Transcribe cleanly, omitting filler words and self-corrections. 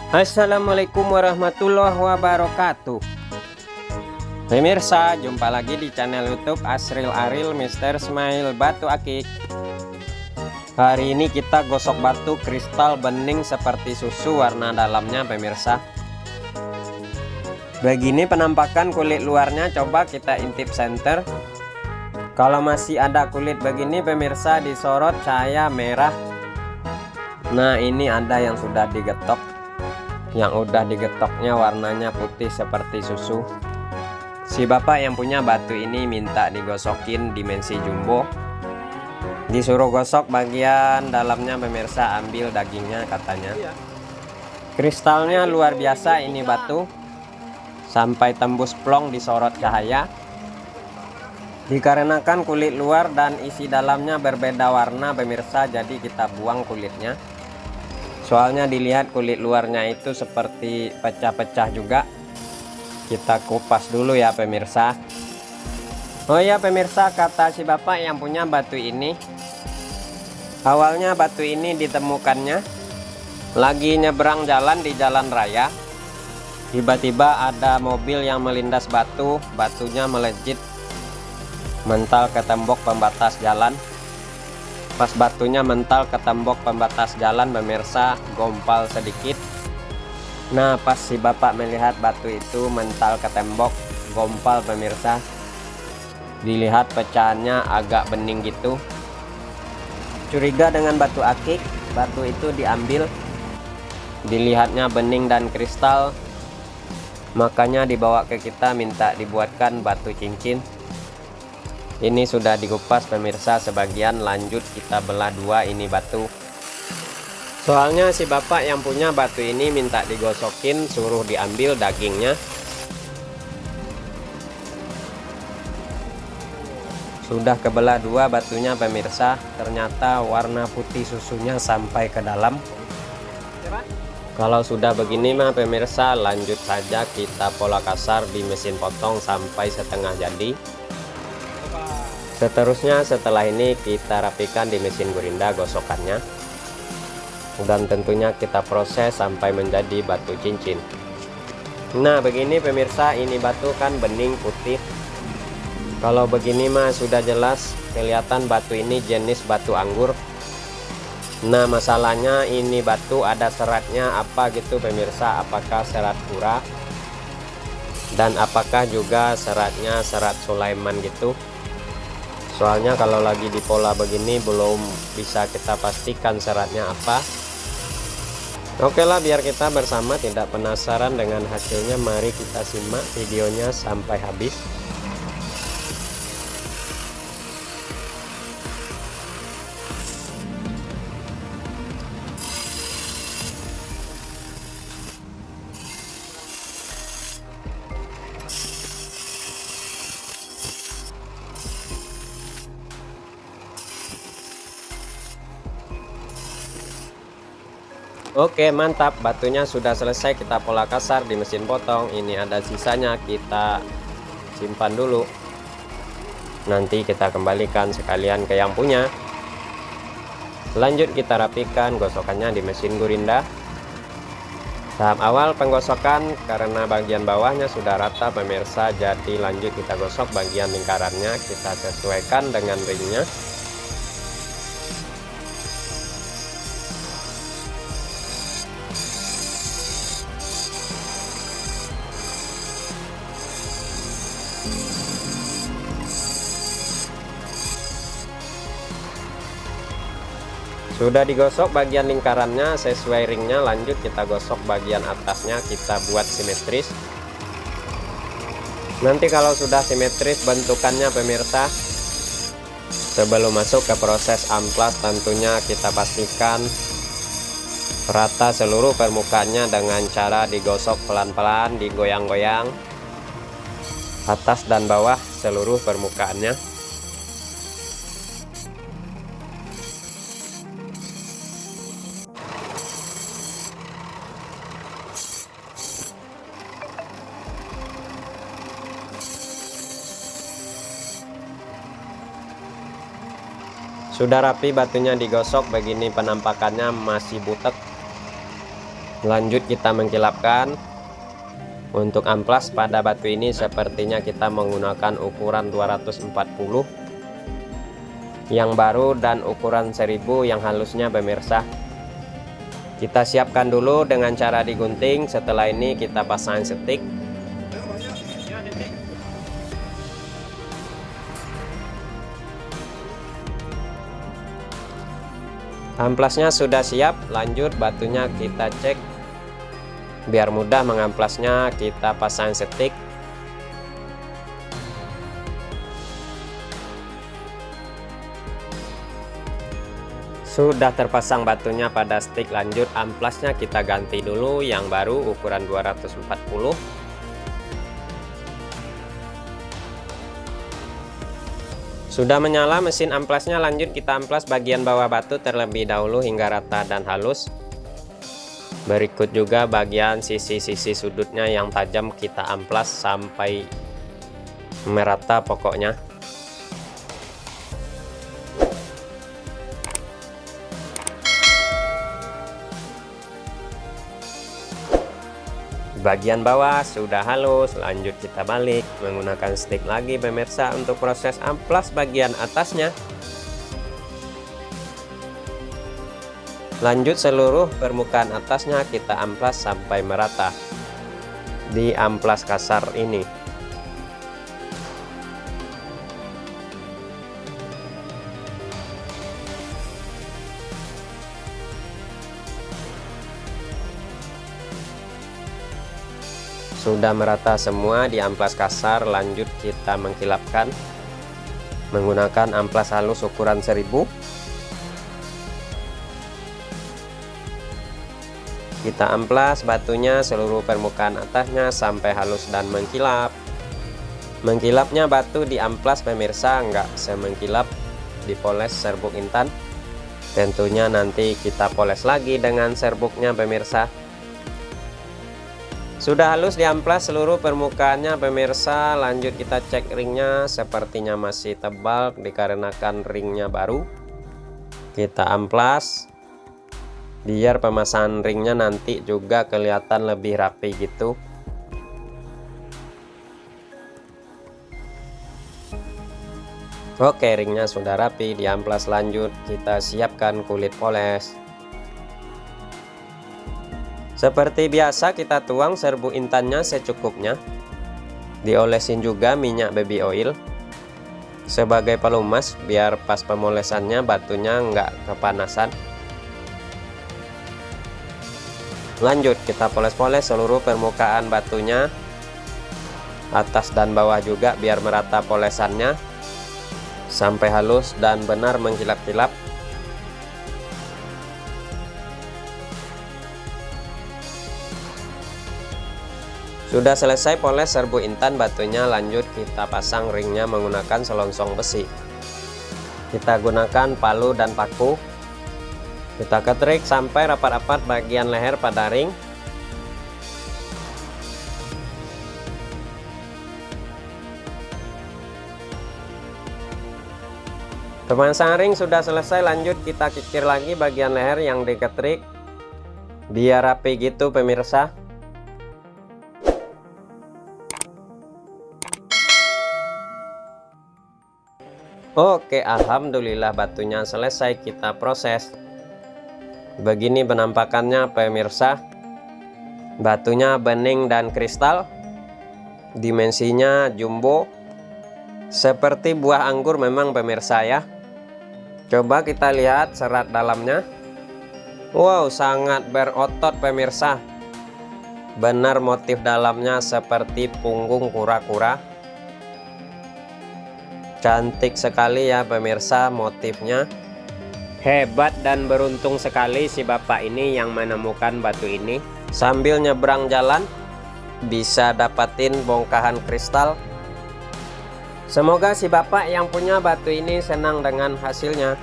Assalamualaikum warahmatullahi wabarakatuh. Pemirsa, jumpa lagi di channel YouTube Asril Aril Mr. Smile Batu Akik. Hari ini kita gosok batu kristal bening seperti susu warna dalamnya, pemirsa. Begini penampakan kulit luarnya, coba kita intip center. Kalau masih ada kulit begini, pemirsa, disorot cahaya merah. Nah, ini ada yang sudah digetok. Yang udah digetoknya warnanya putih seperti susu. Si bapak yang punya batu ini minta digosokin dimensi jumbo. Disuruh gosok bagian dalamnya, pemirsa, ambil dagingnya katanya. Kristalnya luar biasa ini batu, sampai tembus plong disorot cahaya. Dikarenakan kulit luar dan isi dalamnya berbeda warna, pemirsa, jadi kita buang kulitnya. Soalnya dilihat kulit luarnya itu seperti pecah-pecah juga. Kita kupas dulu ya, pemirsa. Oh ya, pemirsa, kata si bapak yang punya batu ini, awalnya batu ini ditemukannya lagi nyebrang jalan di jalan raya. Tiba-tiba ada mobil yang melindas batu, batunya melejit mental ke tembok pembatas jalan. Pas batunya mental ke tembok pembatas jalan, pemirsa, gompal sedikit. Nah, pas si bapak melihat batu itu mental ke tembok, gompal, pemirsa, dilihat pecahannya agak bening gitu. Curiga dengan batu akik, batu itu diambil, dilihatnya bening dan kristal, makanya dibawa ke kita minta dibuatkan batu cincin. Ini sudah dikupas, pemirsa, sebagian, lanjut kita belah dua ini batu. Soalnya si bapak yang punya batu ini minta digosokin, suruh diambil dagingnya. Sudah kebelah dua batunya, pemirsa, ternyata warna putih susunya sampai ke dalam. Kalau sudah begini mah, pemirsa, lanjut saja kita pola kasar di mesin potong sampai setengah jadi. Seterusnya setelah ini kita rapikan di mesin gurinda gosokannya, dan tentunya kita proses sampai menjadi batu cincin. Nah, begini pemirsa, ini batu kan bening putih. Kalau begini mah sudah jelas kelihatan batu ini jenis batu anggur. Nah, masalahnya ini batu ada seratnya apa gitu, pemirsa, apakah serat pura dan apakah juga seratnya serat Sulaiman gitu. Soalnya kalau lagi di pola begini belum bisa kita pastikan seratnya apa. Oke lah, biar kita bersama tidak penasaran dengan hasilnya, mari kita simak videonya sampai habis. Oke, mantap, batunya sudah selesai kita pola kasar di mesin potong. Ini ada sisanya, kita simpan dulu, nanti kita kembalikan sekalian ke yang punya. Lanjut kita rapikan gosokannya di mesin gurinda. Tahap awal penggosokan, karena bagian bawahnya sudah rata, pemirsa, jadi lanjut kita gosok bagian lingkarannya, kita sesuaikan dengan ringnya. Sudah digosok bagian lingkarannya sesuai ringnya, lanjut kita gosok bagian atasnya, kita buat simetris. Nanti kalau sudah simetris bentukannya, pemirsa, sebelum masuk ke proses amplas, tentunya kita pastikan rata seluruh permukaannya dengan cara digosok pelan-pelan, digoyang-goyang atas dan bawah seluruh permukaannya. Sudah rapi batunya digosok, begini penampakannya, masih butek. Lanjut kita mengkilapkan. Untuk amplas pada batu ini sepertinya kita menggunakan ukuran 240 yang baru dan ukuran 1000 yang halusnya pemirsa. Kita siapkan dulu dengan cara digunting. Setelah ini kita pasang stick. Amplasnya sudah siap, lanjut batunya kita cek. Biar mudah mengamplasnya, kita pasang stick. Sudah terpasang batunya pada stick, lanjut amplasnya kita ganti dulu yang baru ukuran 240. Sudah menyala mesin amplasnya, lanjut kita amplas bagian bawah batu terlebih dahulu hingga rata dan halus. Berikut juga bagian sisi-sisi sudutnya yang tajam kita amplas sampai merata pokoknya. Bagian bawah sudah halus, lanjut kita balik menggunakan stick lagi pemirsa untuk proses amplas bagian atasnya. Lanjut seluruh permukaan atasnya kita amplas sampai merata di amplas kasar ini. Sudah merata semua di amplas kasar, lanjut kita mengkilapkan menggunakan amplas halus ukuran 1000. Kita amplas batunya seluruh permukaan atasnya sampai halus dan mengkilap. Mengkilapnya batu di amplas pemirsa, enggak semengkilap dipoles serbuk intan. Tentunya nanti kita poles lagi dengan serbuknya pemirsa. Sudah halus diamplas seluruh permukaannya pemirsa, lanjut kita cek ringnya. Sepertinya masih tebal dikarenakan ringnya baru. Kita amplas biar pemasangan ringnya nanti juga kelihatan lebih rapi gitu. Oke, ringnya sudah rapi diamplas, lanjut kita siapkan kulit poles. Seperti biasa kita tuang serbuk intannya secukupnya. Diolesin juga minyak baby oil sebagai pelumas biar pas pemolesannya batunya nggak kepanasan. Lanjut kita poles-poles seluruh permukaan batunya, atas dan bawah juga biar merata polesannya sampai halus dan benar mengkilap-kilap. Sudah selesai poles serbuk intan batunya, lanjut kita pasang ringnya menggunakan selongsong besi. Kita gunakan palu dan paku. Kita ketrik sampai rapat-rapat bagian leher pada ring. Pemasangan ring sudah selesai, lanjut kita kikir lagi bagian leher yang diketrik biar rapi gitu pemirsa. Oke, alhamdulillah batunya selesai kita proses. Begini penampakannya pemirsa. Batunya bening dan kristal. Dimensinya jumbo. Seperti buah anggur memang pemirsa ya. Coba kita lihat serat dalamnya. Wow, sangat berotot pemirsa. Benar motif dalamnya seperti punggung kura-kura. Cantik sekali ya pemirsa motifnya. Hebat dan beruntung sekali si bapak ini yang menemukan batu ini. Sambil nyebrang jalan bisa dapatin bongkahan kristal. Semoga si bapak yang punya batu ini senang dengan hasilnya.